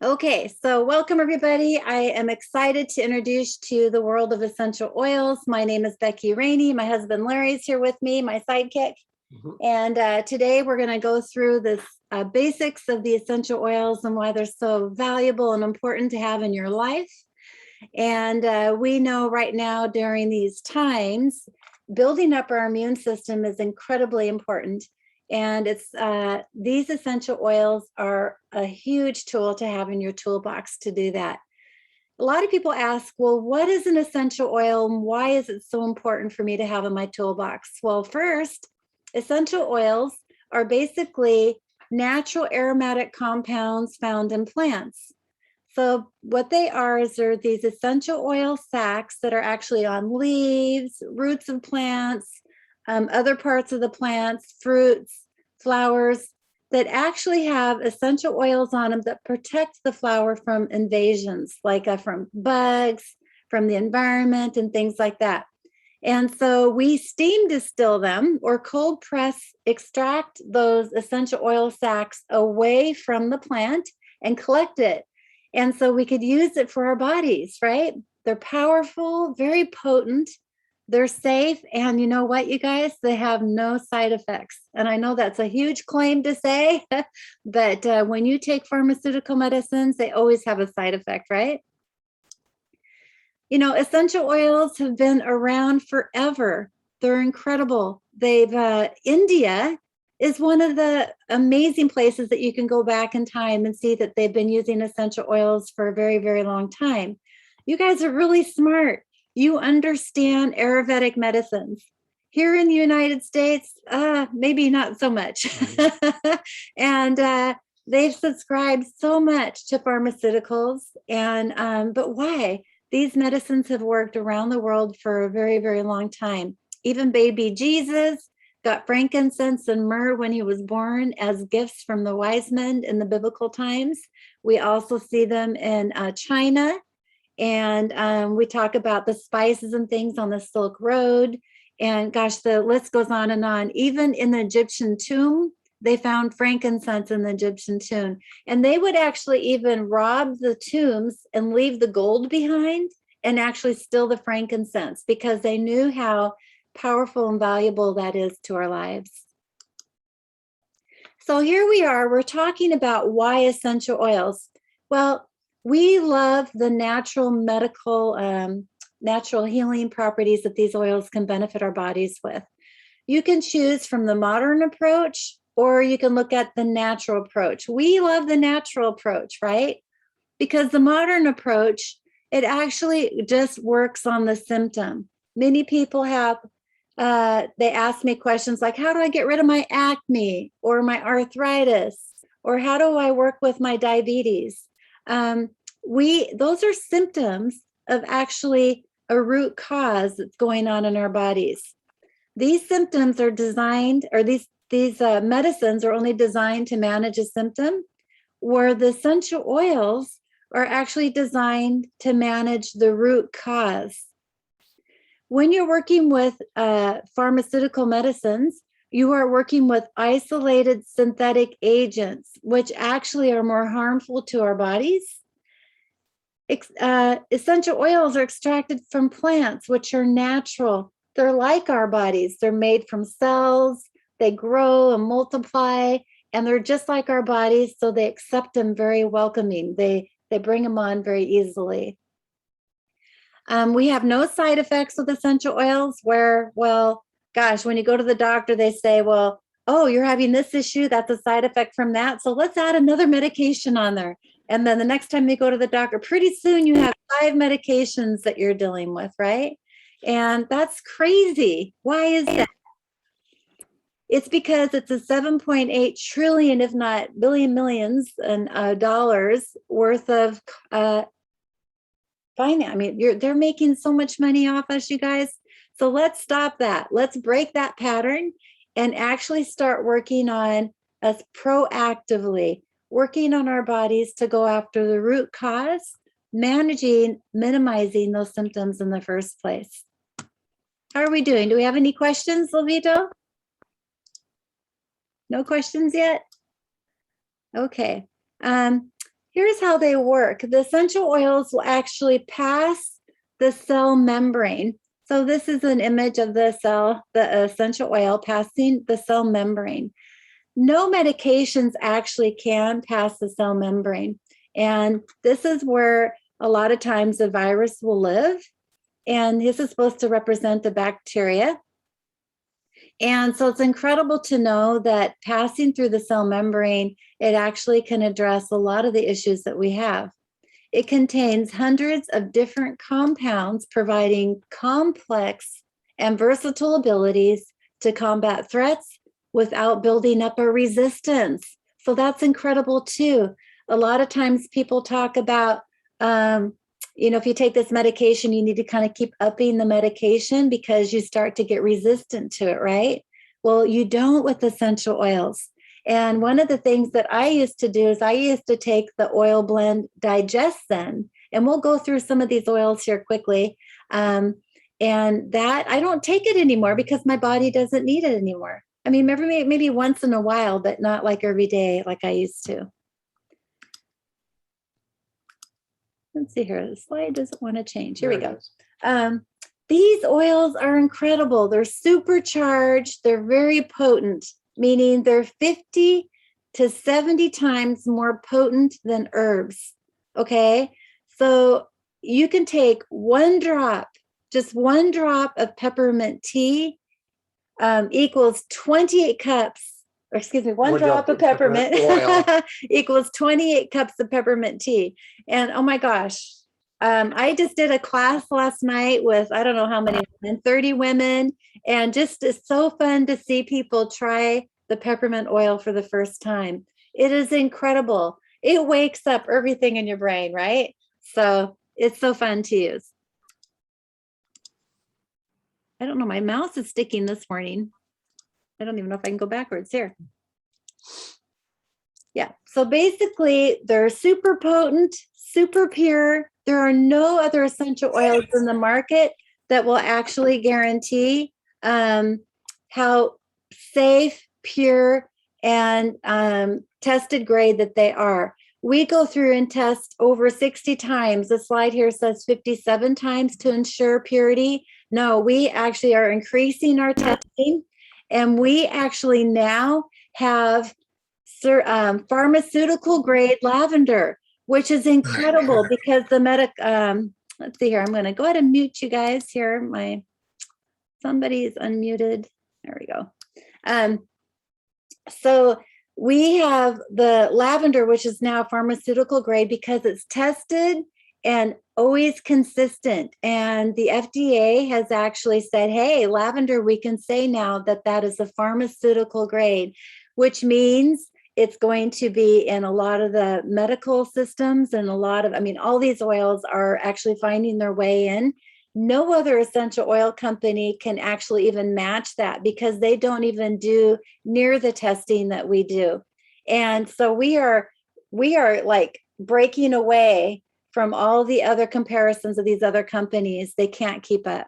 Okay, so welcome everybody. I am excited to introduce to the world of essential oils. My name is Becky Raney. My husband Larry is here with me, my sidekick. And today we're going to go through the basics of the essential oils and why they're so valuable and important to have in your life. And we know right now during these times, building up our immune system is incredibly important. And these essential oils are a huge tool to have in your toolbox to do that. A lot of people ask, well, what is an essential oil and why is it so important for me to have in my toolbox? Well, first, essential oils are basically natural aromatic compounds found in plants. So what they are is they're these essential oil sacs that are actually on leaves, roots of plants, other parts of the plants, fruits, flowers, that actually have essential oils on them that protect the flower from invasions, like from bugs, from the environment, and things like that. And so we steam distill them or cold press, extract those essential oil sacs away from the plant and collect it. And so we could use it for our bodies, right? They're powerful, very potent. They're safe. And you know what, you guys? They have no side effects. And I know that's a huge claim to say, but when you take pharmaceutical medicines, they always have a side effect, right? You know, essential oils have been around forever. They're incredible. India is one of the amazing places that you can go back in time and see that they've been using essential oils for a very, very long time. You guys are really smart. You understand Ayurvedic medicines. Here in the United States, maybe not so much. And they've subscribed so much to pharmaceuticals. But why? These medicines have worked around the world for a very, very long time. Even baby Jesus got frankincense and myrrh when he was born as gifts from the wise men in the biblical times. We also see them in China. And we talk about the spices and things on the Silk Road. And gosh, the list goes on and on. Even in the Egyptian tomb, they found frankincense in the Egyptian tomb. And they would actually even rob the tombs and leave the gold behind and actually steal the frankincense because they knew how powerful and valuable that is to our lives. So here we are, we're talking about why essential oils. Well, we love the natural natural healing properties that these oils can benefit our bodies with. You can choose from the modern approach, or you can look at the natural approach. We love the natural approach, right? Because the modern approach, it actually just works on the symptom. Many people they ask me questions like, how do I get rid of my acne or my arthritis? Or how do I work with my diabetes? Those are symptoms of actually a root cause that's going on in our bodies. These symptoms are designed, or these medicines are only designed to manage a symptom, where the essential oils are actually designed to manage the root cause. When you're working with pharmaceutical medicines, you are working with isolated synthetic agents, which actually are more harmful to our bodies. Essential oils are extracted from plants, which are natural. They're like our bodies. They're made from cells. They grow and multiply, and they're just like our bodies, so they accept them very welcoming. They bring them on very easily. We have no side effects with essential oils where, well, gosh, when you go to the doctor, they say, well, oh, you're having this issue. That's a side effect from that. So let's add another medication on there. And then the next time you go to the doctor, pretty soon you have 5 medications that you're dealing with, right? And that's crazy. Why is that? It's because it's a 7.8 trillion, if not millions and dollars worth of finance. I mean, they're making so much money off us, you guys. So let's stop that. Let's break that pattern and actually start working on us proactively, working on our bodies to go after the root cause, minimizing those symptoms in the first place. How are we doing? Do we have any questions, Levito? No questions yet? Okay. here's how they work. The essential oils will actually pass the cell membrane. So this is an image of the cell, the essential oil passing the cell membrane. No medications actually can pass the cell membrane. And this is where a lot of times the virus will live. And this is supposed to represent the bacteria. And so it's incredible to know that passing through the cell membrane, it actually can address a lot of the issues that we have. It contains hundreds of different compounds providing complex and versatile abilities to combat threats without building up a resistance. So that's incredible too. A lot of times people talk about, if you take this medication, you need to kind of keep upping the medication because you start to get resistant to it, right? Well, you don't with essential oils. And one of the things that I used to do is I used to take the oil blend Digestion, and we'll go through some of these oils here quickly. And that I don't take it anymore because my body doesn't need it anymore. I mean, maybe once in a while, but not like every day like I used to. Let's see here. The slide doesn't want to change. Here we go. These oils are incredible. They're supercharged. They're very potent, meaning they're 50 to 70 times more potent than herbs. Okay. So you can take just one drop of peppermint tea equals 28 cups. Or excuse me, one drop of peppermint equals 28 cups of peppermint tea. And oh my gosh, I just did a class last night with, I don't know how many women, 30 women. And just it's so fun to see people try the peppermint oil for the first time. It is incredible. It wakes up everything in your brain, right? So it's so fun to use. I don't know, my mouse is sticking this morning. I don't even know if I can go backwards here. Yeah, so basically they're super potent, super pure. There are no other essential oils in the market that will actually guarantee how safe, pure, and tested grade that they are. We go through and test over 60 times. The slide here says 57 times to ensure purity. No, we actually are increasing our testing. And we actually now have pharmaceutical grade lavender, which is incredible because the let's see here. I'm going to go ahead and mute you guys here. Somebody's unmuted. There we go. So we have the lavender, which is now pharmaceutical grade because it's tested and always consistent. And the FDA has actually said, hey, lavender, we can say now that that is a pharmaceutical grade, which means it's going to be in a lot of the medical systems and all these oils are actually finding their way in. No other essential oil company can actually even match that because they don't even do near the testing that we do. And so we are like breaking away from all the other comparisons of these other companies. They can't keep up.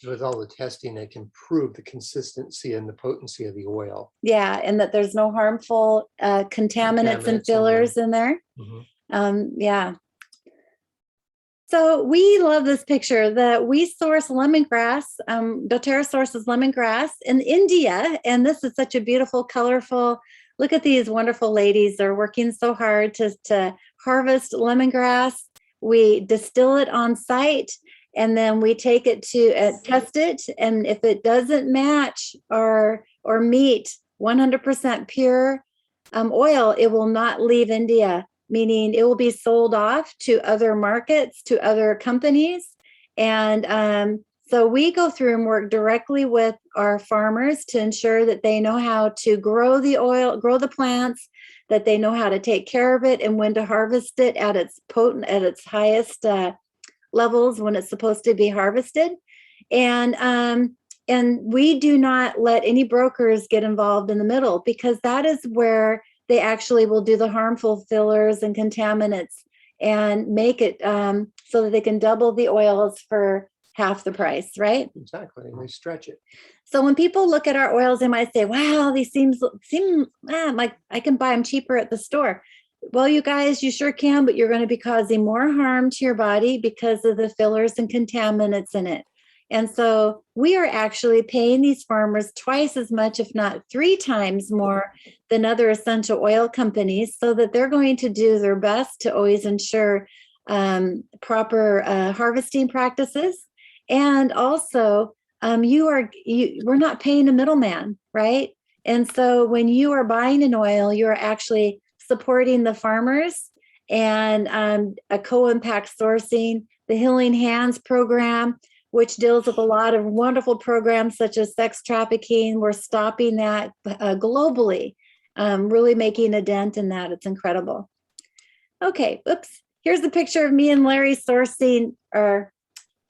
With all the testing, they can prove the consistency and the potency of the oil. Yeah, and that there's no harmful contaminants and fillers in there. Mm-hmm. Yeah. So we love this picture that we source lemongrass. doTERRA sources lemongrass in India. And this is such a beautiful, colorful, look at these wonderful ladies. They're working so hard to harvest lemongrass. We distill it on site and then we take it to test it. And if it doesn't match or meet 100% pure oil, it will not leave India, meaning it will be sold off to other markets, to other companies. And so we go through and work directly with our farmers to ensure that they know how to grow the oil, grow the plants, that they know how to take care of it and when to harvest it at its highest levels when it's supposed to be harvested. And we do not let any brokers get involved in the middle because that is where they actually will do the harmful fillers and contaminants and make it so that they can double the oils for half the price, right? Exactly, and they stretch it. So when people look at our oils, they might say, wow, these seem like I can buy them cheaper at the store. Well, you guys, you sure can, but you're going to be causing more harm to your body because of the fillers and contaminants in it. And so we are actually paying these farmers twice as much, if not 3 times more than other essential oil companies, so that they're going to do their best to always ensure proper harvesting practices. And also, we're not paying a middleman, right? And so when you are buying an oil, you are actually supporting the farmers and a co-impact sourcing, the Healing Hands program, which deals with a lot of wonderful programs such as sex trafficking. We're stopping that globally, really making a dent in that. It's incredible. Okay, oops. Here's a picture of me and Larry sourcing or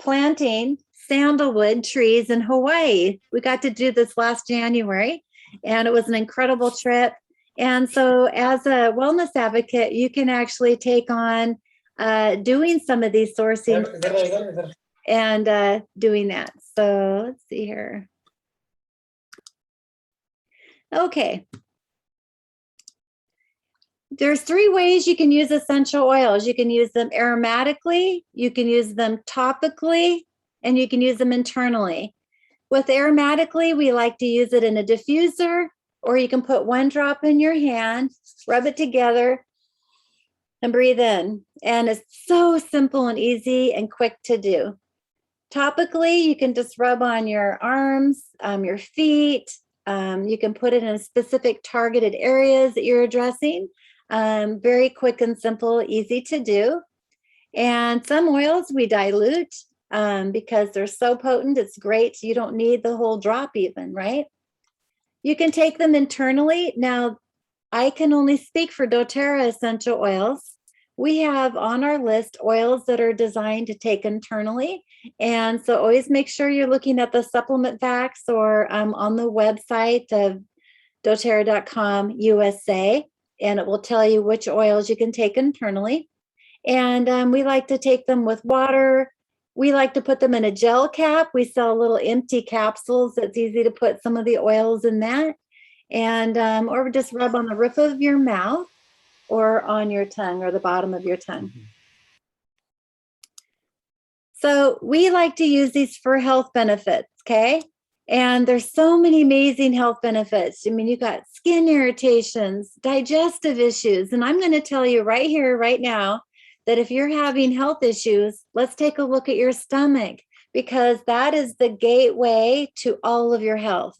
planting sandalwood trees in Hawaii. We got to do this last January, and it was an incredible trip. And so as a wellness advocate, you can actually take on doing some of these sourcing and doing that. So let's see here. Okay. There's 3 ways you can use essential oils. You can use them aromatically, you can use them topically, and you can use them internally. With aromatically, we like to use it in a diffuser, or you can put 1 drop in your hand, rub it together, and breathe in. And it's so simple and easy and quick to do. Topically, you can just rub on your arms, your feet. You can put it in specific targeted areas that you're addressing. Very quick and simple, easy to do. And some oils we dilute because they're so potent. It's great. You don't need the whole drop even, right? You can take them internally. Now, I can only speak for doTERRA essential oils. We have on our list oils that are designed to take internally. And so always make sure you're looking at the supplement facts or on the website of doTERRA.com USA, and it will tell you which oils you can take internally. And we like to take them with water. We like to put them in a gel cap. We sell little empty capsules. It's easy to put some of the oils in that. And or just rub on the roof of your mouth or on your tongue or the bottom of your tongue. So we like to use these for health benefits, okay? And there's so many amazing health benefits. I mean, you got skin irritations, digestive issues. And I'm going to tell you right here, right now, that if you're having health issues, let's take a look at your stomach, because that is the gateway to all of your health.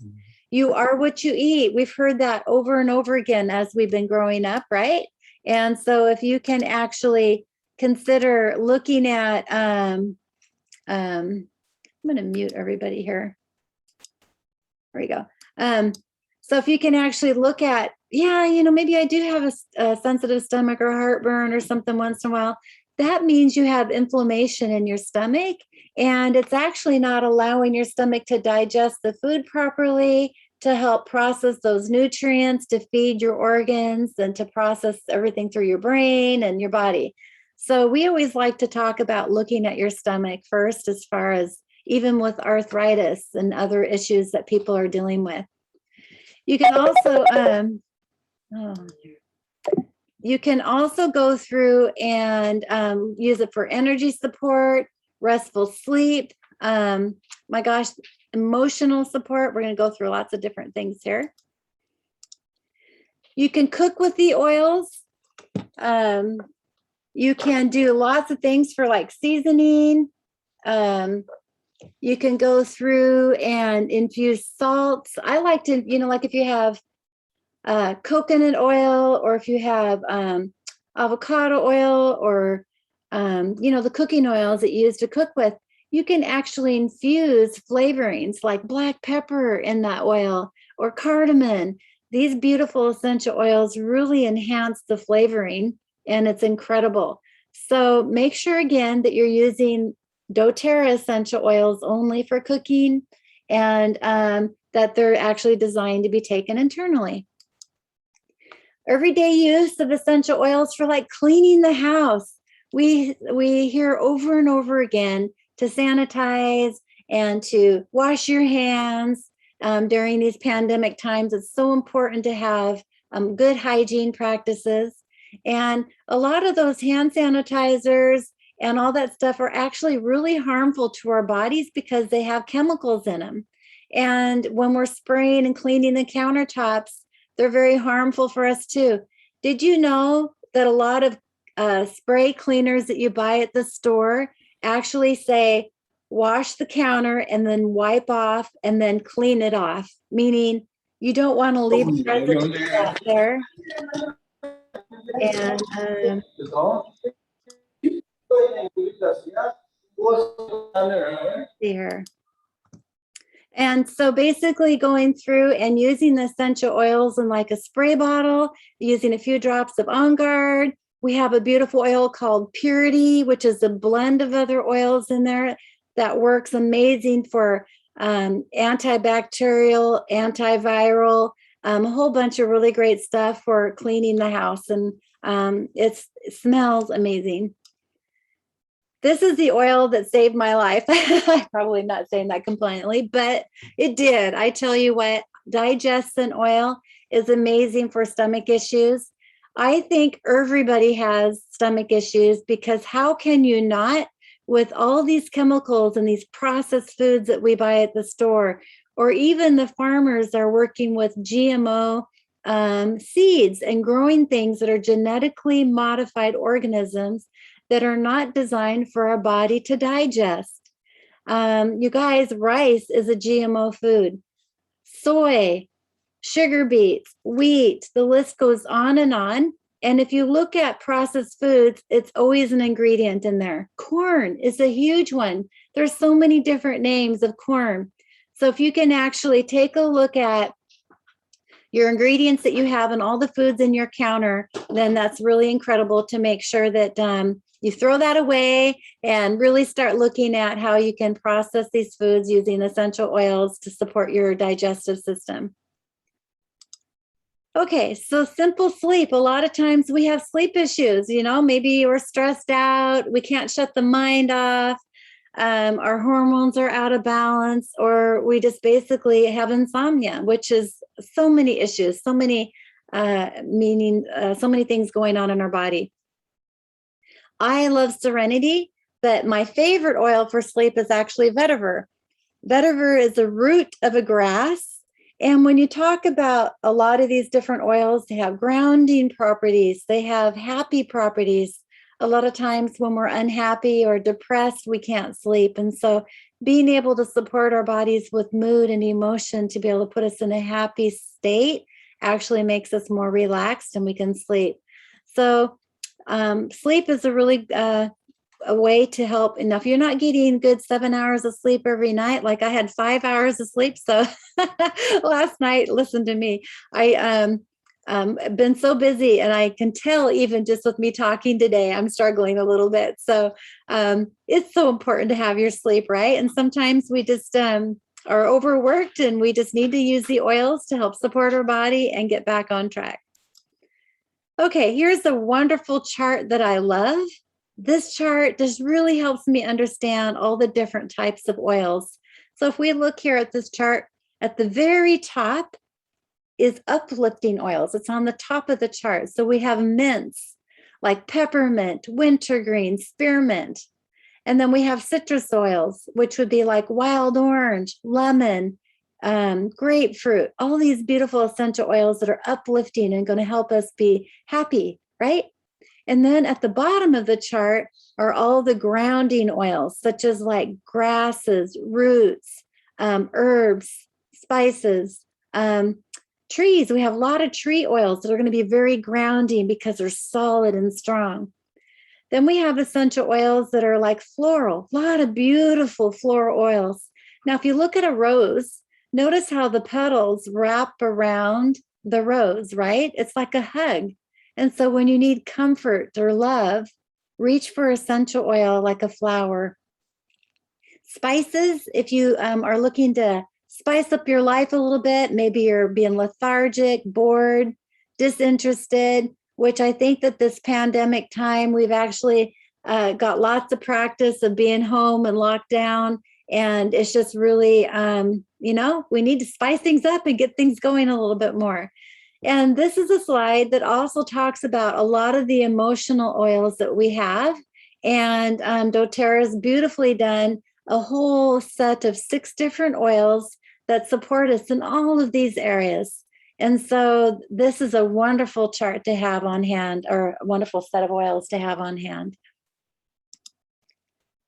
You are what you eat. We've heard that over and over again as we've been growing up, right? And so if you can actually consider looking at, I'm going to mute everybody here. There we go. So if you can actually look at, maybe I do have a sensitive stomach or heartburn or something once in a while, that means you have inflammation in your stomach, and it's actually not allowing your stomach to digest the food properly, to help process those nutrients, to feed your organs, and to process everything through your brain and your body. So we always like to talk about looking at your stomach first, as far as even with arthritis and other issues that people are dealing with. You can also go through and use it for energy support, restful sleep, emotional support. We're going to go through lots of different things here. You can cook with the oils. You can do lots of things for like seasoning. You can go through and infuse salts. I like to, like if you have coconut oil, or if you have avocado oil, or, the cooking oils that you use to cook with, you can actually infuse flavorings like black pepper in that oil, or cardamom. These beautiful essential oils really enhance the flavoring, and it's incredible. So make sure again that you're using doTERRA essential oils only for cooking, and that they're actually designed to be taken internally. Everyday use of essential oils for like cleaning the house. We hear over and over again to sanitize and to wash your hands during these pandemic times. It's so important to have good hygiene practices. And a lot of those hand sanitizers and all that stuff are actually really harmful to our bodies because they have chemicals in them. And when we're spraying and cleaning the countertops, they're very harmful for us too. Did you know that a lot of spray cleaners that you buy at the store actually say, wash the counter and then wipe off and then clean it off, meaning you don't want to leave residue out there. And here. And so basically going through and using the essential oils in like a spray bottle, using a few drops of On Guard. We have a beautiful oil called Purity, which is a blend of other oils in there that works amazing for antibacterial, antiviral, a whole bunch of really great stuff for cleaning the house. And it smells amazing. This is the oil that saved my life. I'm probably not saying that compliantly, but it did. I tell you what, Digestion oil is amazing for stomach issues. I think everybody has stomach issues because how can you not, with all these chemicals and these processed foods that we buy at the store, or even the farmers are working with GMO seeds and growing things that are genetically modified organisms that are not designed for our body to digest. You guys, rice is a GMO food. Soy, sugar beets, wheat, the list goes on and on. And if you look at processed foods, it's always an ingredient in there. Corn is a huge one. There's so many different names of corn. So if you can actually take a look at your ingredients that you have and all the foods in your counter, then that's really incredible to make sure that you throw that away and really start looking at how you can process these foods using essential oils to support your digestive system. Okay, so simple sleep. A lot of times we have sleep issues, you know, maybe we're stressed out, we can't shut the mind off, our hormones are out of balance, or we just basically have insomnia, which is so many issues, so many so many things going on in our body. I love Serenity, but my favorite oil for sleep is actually vetiver. Vetiver is a root of a grass. And when you talk about a lot of these different oils, they have grounding properties, they have happy properties. A lot of times when we're unhappy or depressed, we can't sleep. And so being able to support our bodies with mood and emotion to be able to put us in a happy state actually makes us more relaxed and we can sleep. So sleep is a really a way to help. And if you're not getting good 7 hours of sleep every night, like I had 5 hours of sleep. So last night, listen to me, I been so busy, and I can tell even just with me talking today, I'm struggling a little bit. So it's so important to have your sleep, right? And sometimes we just are overworked and we just need to use the oils to help support our body and get back on track. Okay, here's a wonderful chart that I love. This chart just really helps me understand all the different types of oils. So if we look here at this chart, at the very top is uplifting oils. It's on the top of the chart. So we have mints like peppermint, wintergreen, spearmint. And then we have citrus oils, which would be like wild orange, lemon, grapefruit, all these beautiful essential oils that are uplifting and going to help us be happy, right? And then at the bottom of the chart are all the grounding oils, such as like grasses, roots, herbs, spices, trees. We have a lot of tree oils that are going to be very grounding because they're solid and strong. Then we have essential oils that are like floral, a lot of beautiful floral oils. Now, if you look at a rose, notice how the petals wrap around the rose, right? It's like a hug. And so when you need comfort or love, reach for essential oil like a flower. Spices, if you are looking to spice up your life a little bit, maybe you're being lethargic, bored, disinterested, which I think that this pandemic time, we've actually got lots of practice of being home and locked down. And it's just really, we need to spice things up and get things going a little bit more. And this is a slide that also talks about a lot of the emotional oils that we have. And doTERRA has beautifully done a whole set of 6 different oils that support us in all of these areas. And so this is a wonderful chart to have on hand, or a wonderful set of oils to have on hand.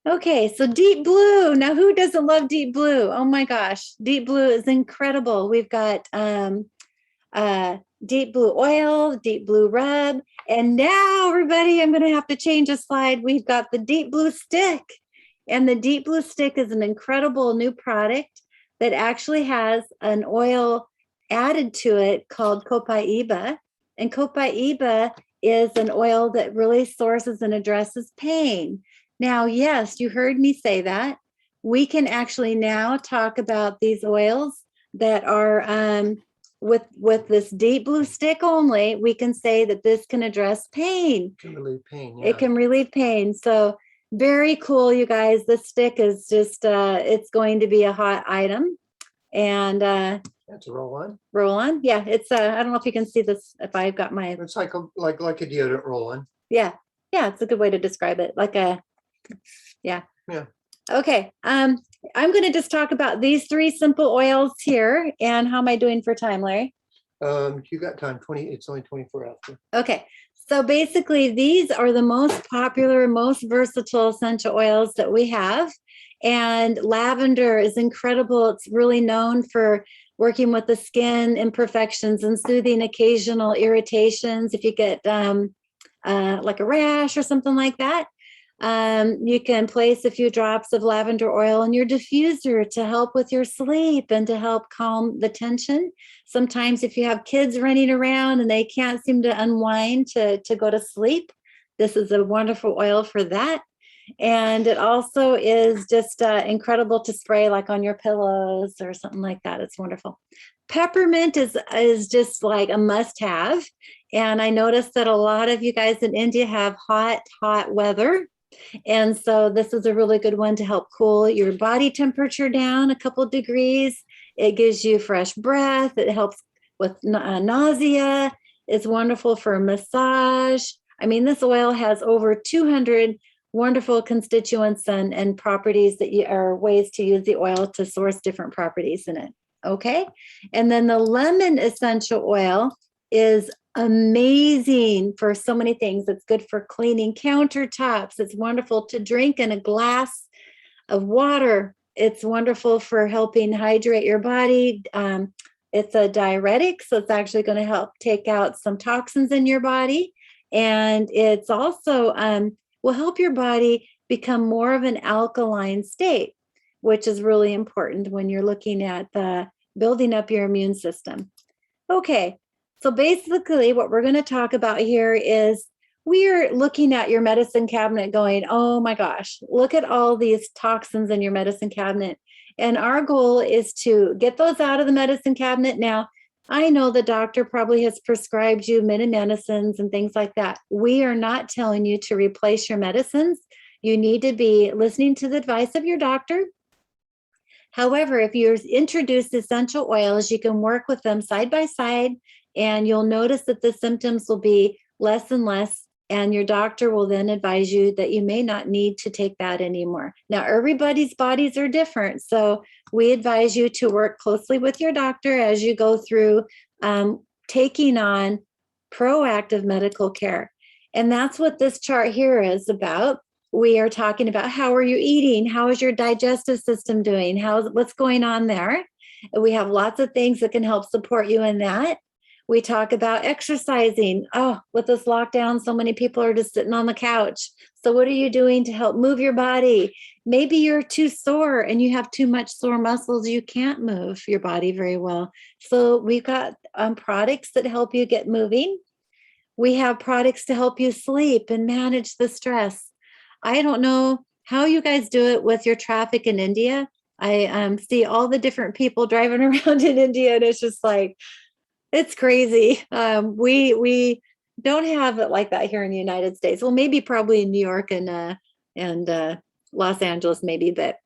Okay, so deep blue. Now, who doesn't love deep blue? Oh my gosh, deep blue is incredible. We've got deep blue oil, deep blue rub. And now, everybody, I'm going to have to change a slide. We've got the deep blue stick. And the deep blue stick is an incredible new product that actually has an oil added to it called copaiba. And copaiba is an oil that really sources and addresses pain. Now, yes, you heard me say that. We can actually now talk about these oils that are with this deep blue stick only. We can say that this can address pain. It can relieve pain. Yeah. It can relieve pain. So very cool, you guys. This stick is just, it's going to be a hot item. And That's a roll on. roll on. Yeah, it's, I don't know if you can see this, if I've got my, It's like a deodorant roll on. yeah, it's a good way to describe it. Like a, yeah. Okay. I'm going to just talk about these 3 simple oils here. And how am I doing for time, Larry? You got time. It's only 24 after. Okay. So basically, these are the most popular, most versatile essential oils that we have. And lavender is incredible. It's really known for working with the skin imperfections and soothing occasional irritations. If you get like a rash or something like that, you can place a few drops of lavender oil in your diffuser to help with your sleep and to help calm the tension. Sometimes if you have kids running around and they can't seem to unwind to go to sleep, this is a wonderful oil for that. And it also is just incredible to spray like on your pillows or something like that. It's wonderful. Peppermint is just like a must-have. And I noticed that a lot of you guys in India have hot weather. And so this is a really good one to help cool your body temperature down a couple degrees. It gives you fresh breath. It helps with nausea. It's wonderful for massage. I mean, this oil has over 200 wonderful constituents and properties that are ways to use the oil to source different properties in it. Okay. And then the lemon essential oil is amazing for so many things. It's good for cleaning countertops. It's wonderful to drink in a glass of water. It's wonderful for helping hydrate your body. It's a diuretic, so it's actually going to help take out some toxins in your body. And it's also will help your body become more of an alkaline state, which is really important when you're looking at building up your immune system. Okay. So basically what we're going to talk about here is we're looking at your medicine cabinet going, oh my gosh, look at all these toxins in your medicine cabinet. And our goal is to get those out of the medicine cabinet. Now, I know the doctor probably has prescribed you many medicines and things like that. We are not telling you to replace your medicines. You need to be listening to the advice of your doctor. However, if you introduce essential oils, you can work with them side by side, and you'll notice that the symptoms will be less and less, and your doctor will then advise you that you may not need to take that anymore. Now, everybody's bodies are different, so we advise you to work closely with your doctor as you go through taking on proactive medical care. And that's what this chart here is about. We are talking about how are you eating? How is your digestive system doing? What's going on there? We have lots of things that can help support you in that. We talk about exercising. Oh, with this lockdown, so many people are just sitting on the couch. So what are you doing to help move your body? Maybe you're too sore and you have too much sore muscles. You can't move your body very well. So we've got products that help you get moving. We have products to help you sleep and manage the stress. I don't know how you guys do it with your traffic in India. I see all the different people driving around in India, and it's just like, it's crazy. We don't have it like that here in the United States. Well, maybe probably in New York and Los Angeles, maybe, but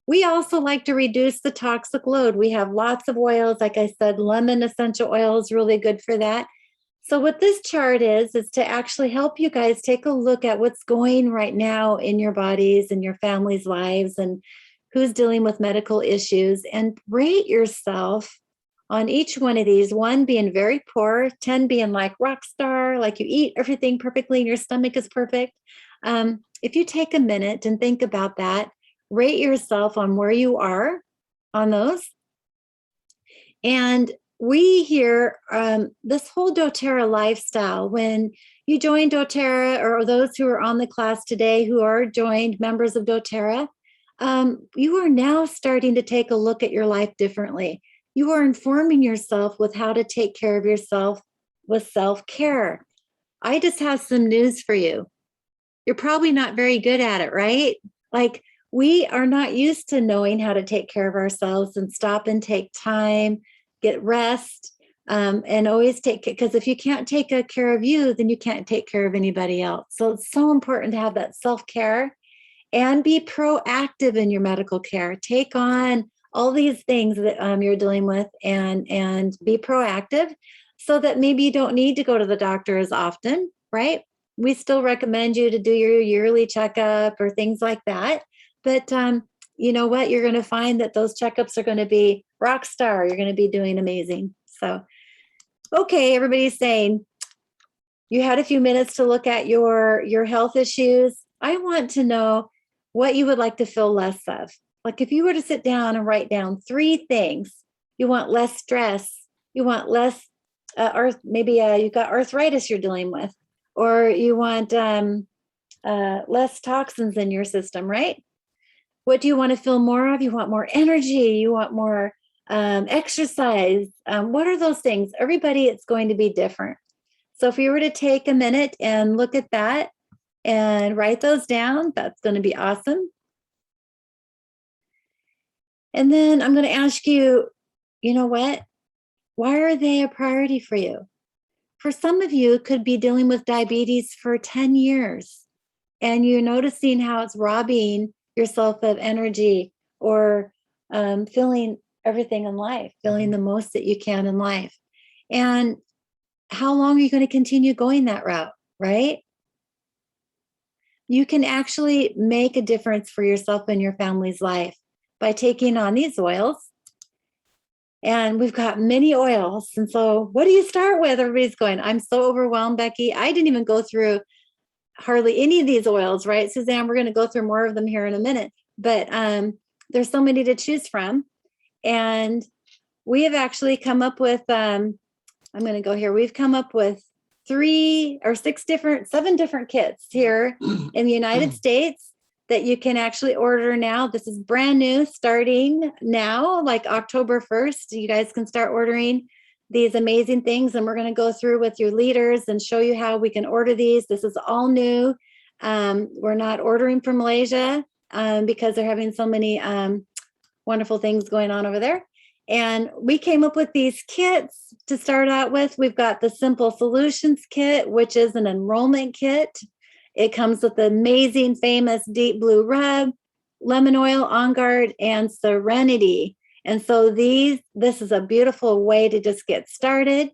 We also like to reduce the toxic load. We have lots of oils. Like I said, lemon essential oil is really good for that. So what this chart is to actually help you guys take a look at what's going right now in your bodies and your family's lives and who's dealing with medical issues, and rate yourself on each one of these, 1 being very poor, 10 being like rock star, like you eat everything perfectly and your stomach is perfect. If you take a minute and think about that, rate yourself on where you are on those. And we here, this whole doTERRA lifestyle, when you join doTERRA, or those who are on the class today who are joined members of doTERRA, you are now starting to take a look at your life differently. You are informing yourself with how to take care of yourself with self-care. I just have some news for you. You're probably not very good at it, right? Like, we are not used to knowing how to take care of ourselves and stop and take time, get rest, and always take it. Because if you can't take care of you, then you can't take care of anybody else. So it's so important to have that self-care and be proactive in your medical care. Take on all these things that you're dealing with, and be proactive so that maybe you don't need to go to the doctor as often, right? We still recommend you to do your yearly checkup or things like that. But you know what? You're going to find that those checkups are going to be rock star. You're going to be doing amazing. So, okay, everybody's saying you had a few minutes to look at your health issues. I want to know what you would like to feel less of. Like, if you were to sit down and write down 3 things, you want less stress, you want less, maybe you've got arthritis you're dealing with, or you want less toxins in your system, right? What do you want to feel more of? You want more energy, you want more exercise. What are those things? Everybody, it's going to be different. So if you were to take a minute and look at that and write those down, that's going to be awesome. And then I'm going to ask you, you know what? Why are they a priority for you? For some of you, it could be dealing with diabetes for 10 years, and you're noticing how it's robbing yourself of energy, or feeling everything in life, feeling the most that you can in life. And how long are you going to continue going that route, right? You can actually make a difference for yourself and your family's life by taking on these oils. And we've got many oils. And so what do you start with? Everybody's going, I'm so overwhelmed, Becky. I didn't even go through hardly any of these oils, right, Suzanne? We're going to go through more of them here in a minute. But there's so many to choose from. And we have actually come up with, I'm going to go here. We've come up with 7 different kits here in the United States that you can actually order now. This is brand new, starting now, like October 1st. You guys can start ordering these amazing things, and we're going to go through with your leaders and show you how we can order these. This is all new. We're not ordering from Malaysia because they're having so many wonderful things going on over there. And we came up with these kits to start out with. We've got the Simple Solutions kit, which is an enrollment kit. It comes with the amazing, famous Deep Blue Rub, Lemon Oil, On Guard, and Serenity. And so this is a beautiful way to just get started.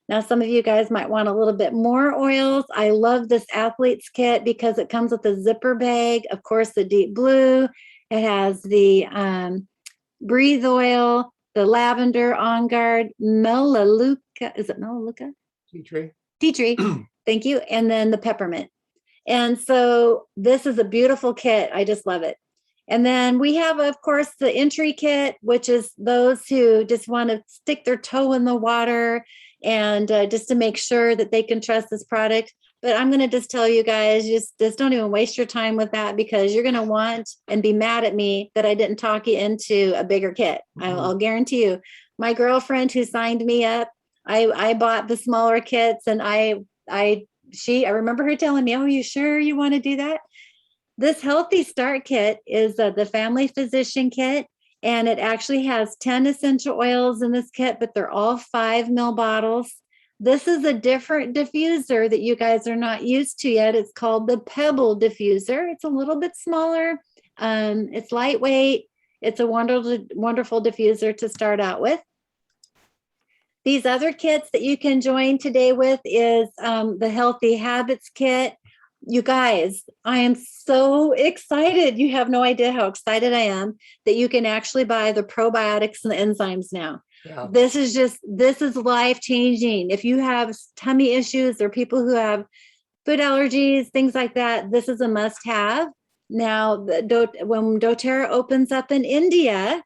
Now, some of you guys might want a little bit more oils. I love this Athlete's Kit because it comes with a zipper bag. Of course, the Deep Blue. It has the Breathe Oil, the Lavender, On Guard, Melaleuca. Is it Melaleuca? Tea tree. Thank you. And then the peppermint. And so this is a beautiful kit. I just love it. And then we have, of course, the entry kit, which is those who just want to stick their toe in the water and just to make sure that they can trust this product. But I'm going to just tell you guys, just don't even waste your time with that, because you're going to want and be mad at me that I didn't talk you into a bigger kit. I'll guarantee you. My girlfriend who signed me up, I bought the smaller kits, and I remember her telling me, "Oh, you sure you want to do that?" This Healthy Start Kit is the Family Physician Kit, and it actually has 10 essential oils in this kit, but they're all 5 ml bottles. This is a different diffuser that you guys are not used to yet. It's called the Pebble diffuser. It's a little bit smaller. It's lightweight. It's a wonderful, wonderful diffuser to start out with. These other kits that you can join today with is the Healthy Habits Kit. You guys, I am so excited. You have no idea how excited I am that you can actually buy the probiotics and the enzymes now. Yeah. This is life changing. If you have tummy issues or people who have food allergies, things like that, this is a must have. Now, when doTERRA opens up in India,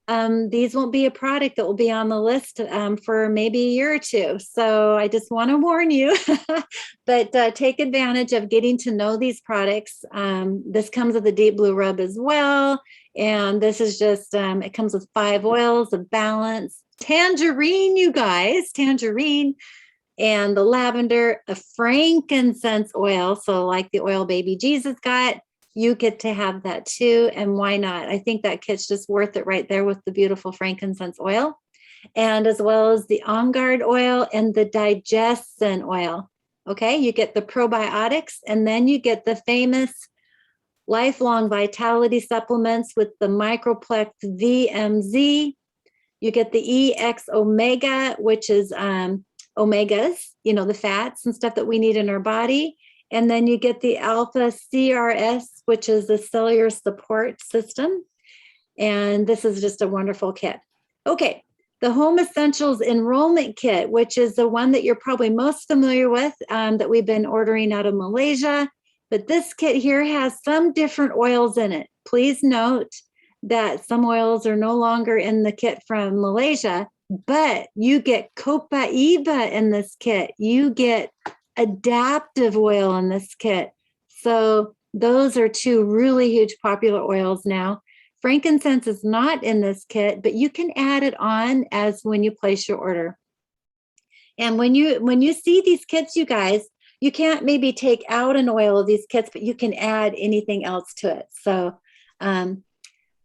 these won't be a product that will be on the list for maybe a year or two. So I just want to warn you, but take advantage of getting to know these products. This comes with a deep blue rub as well. And this is just, it comes with 5 oils of balance. Tangerine, you guys, tangerine. And the lavender, a frankincense oil. So like the oil baby Jesus got, you get to have that too. And why not? I think that kit's just worth it right there with the beautiful frankincense oil. And as well as the On Guard oil and the Digestion oil. Okay, you get the probiotics, and then you get the famous lifelong vitality supplements with the Microplex VMZ. You get the EX Omega, which is omegas, the fats and stuff that we need in our body. And then you get the Alpha CRS, which is the cellular support system. And this is just a wonderful kit. Okay, the Home Essentials Enrollment Kit, which is the one that you're probably most familiar with, that we've been ordering out of Malaysia. But this kit here has some different oils in it. Please note that some oils are no longer in the kit from Malaysia, but you get Copaiba in this kit. You get adaptive oil in this kit. So those are 2 really huge popular oils now. Frankincense is not in this kit, but you can add it on as when you place your order. And when you see these kits, you guys, you can't maybe take out an oil of these kits, but you can add anything else to it. So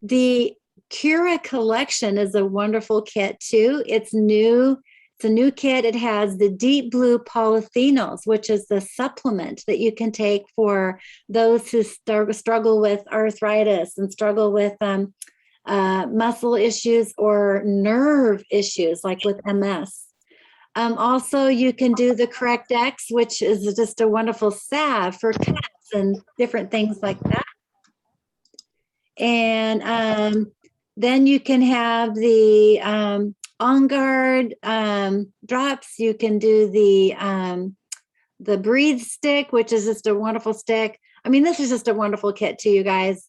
the Cura collection is a wonderful kit too. It's new. It's a new kit. It has the deep blue polyphenols, which is the supplement that you can take for those who struggle with arthritis and struggle with muscle issues or nerve issues, like with MS. Also, you can do the Correct X, which is just a wonderful salve for cuts and different things like that. And then you can have the On Guard drops. You can do the Breathe stick, which is just a wonderful stick. I mean, this is just a wonderful kit too, you guys.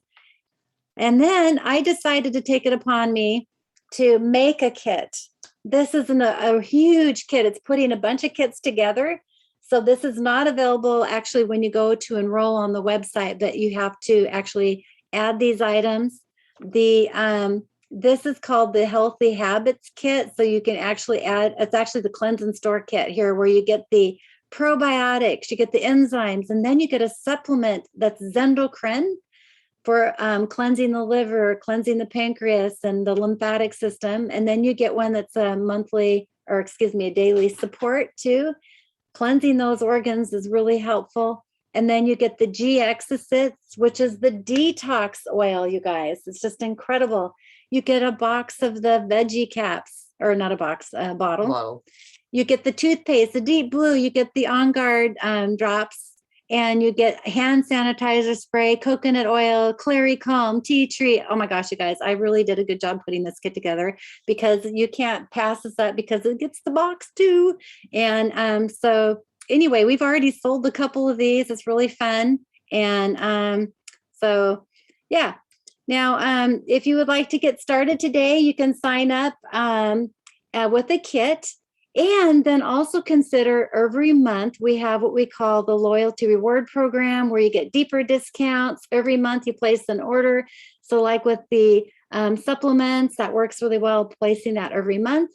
And then I decided to take it upon me to make a kit. This is a huge kit. It's putting a bunch of kits together. So this is not available actually when you go to enroll on the website, but you have to actually add these items. This is called the Healthy Habits Kit. So you can actually add, it's actually the Cleanse and Store Kit here, where you get the probiotics, you get the enzymes, and then you get a supplement that's Zendocrine for cleansing the liver, cleansing the pancreas and the lymphatic system. And then you get one that's a daily support too. Cleansing those organs is really helpful. And then you get the GX, which is the detox oil, you guys. It's just incredible. You get a box of the veggie caps, or not a box, a bottle. You get the toothpaste, the deep blue. You get the On Guard drops, and you get hand sanitizer spray, coconut oil, clary calm, tea tree. Oh my gosh, you guys, I really did a good job putting this kit together, because you can't pass this up because it gets the box too. And so anyway, we've already sold a couple of these. It's really fun. And so, yeah. Now, if you would like to get started today, you can sign up with a kit. And then also consider every month we have what we call the Loyalty Reward Program, where you get deeper discounts. Every month you place an order. So like with the supplements, that works really well, placing that every month.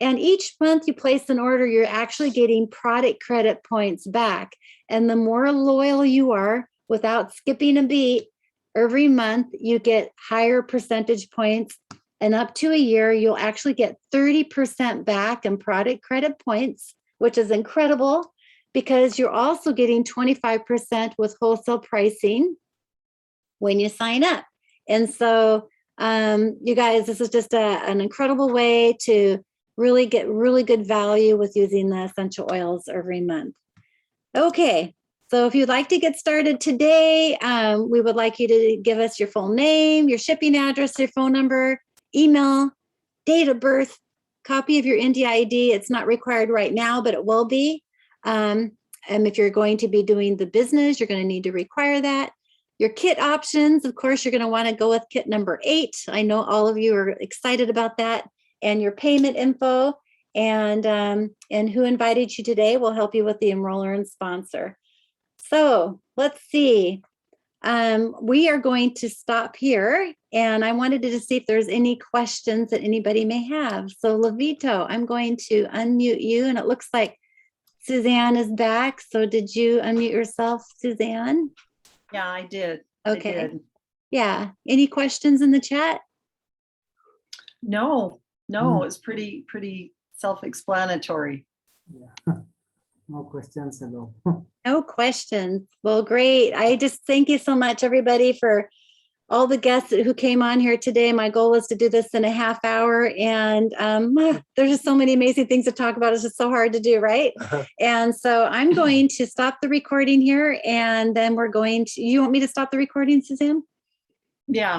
And each month you place an order, you're actually getting product credit points back. And the more loyal you are, without skipping a beat, every month you get higher percentage points. And up to a year, you'll actually get 30% back in product credit points, which is incredible, because you're also getting 25% with wholesale pricing when you sign up. And so You guys, this is just an incredible way to really get really good value with using the essential oils every month. Okay, so if you'd like to get started today, we would like you to give us your full name, your shipping address, your phone number, email, date of birth, copy of your India ID. It's not required right now, but it will be. And if you're going to be doing the business, you're going to need to require that. Your kit options, of course, you're going to want to go with kit number 8. I know all of you are excited about that. And your payment info and who invited you today will help you with the enroller and sponsor. So let's see. We are going to stop here, and I wanted to see if there's any questions that anybody may have. So Levito, I'm going to unmute you, and it looks like Suzanne is back. So did you unmute yourself, Suzanne? Yeah, I did. Okay. I did. Yeah. Any questions in the chat? No, it's pretty self-explanatory. Yeah. No questions, hello. No questions. Well, great. I just thank you so much, everybody, for all the guests who came on here today. My goal was to do this in a half hour, and there's just so many amazing things to talk about. It's just so hard to do, right? And so I'm going to stop the recording here, and then we're going to, you want me to stop the recording, Suzanne? Yeah.